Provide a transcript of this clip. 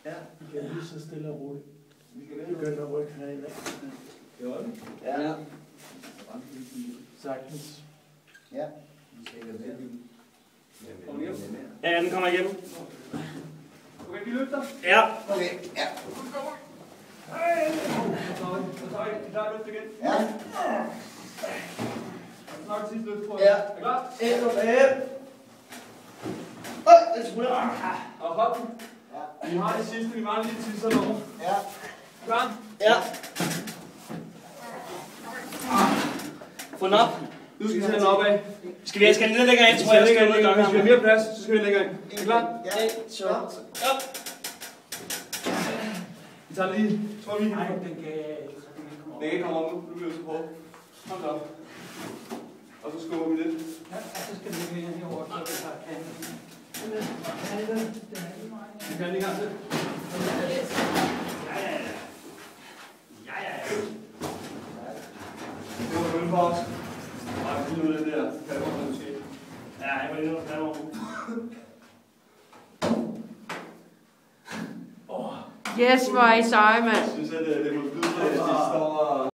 Ja. Vi kan lige så stille og roligt. Vi kan begynde at rykke herinde. Gjorde det? Ja. Sagtens. Ja. Ja, den kommer igennem. Okay, vi løfter. Ja. Okay, ja. Så tager vi klar løft igen. Ja. Snart sidste løft på. Ja. Er klar? Ind og bag. Det smutter. Og hop. Ja. Vi har det sidste, vi mangler lige det sidste nummer. Ja. Klar? Ja. Få den op. Nu skal vi sætte den opad. Skal vi lidt længere ind, tror jeg. Hvis vi har mere plads, så skal vi længere ind. Er I klar? Ja. Så. Op. Vi tager lige. Tror vi. Nej, den kan ikke komme op nu. Nu bliver vi så på. Kom så op. Og så skubber vi lidt. Ja, og så skal vi længere herover, så vi tager kanten. Vi kan lige gang til. Ja. Det var vel for os. Nej, vi lige ud af det der. Kan det måske. Ja, jeg var lige noget på Yes, hvor er I seje, mand. Jeg synes, at det må blive det sidste år.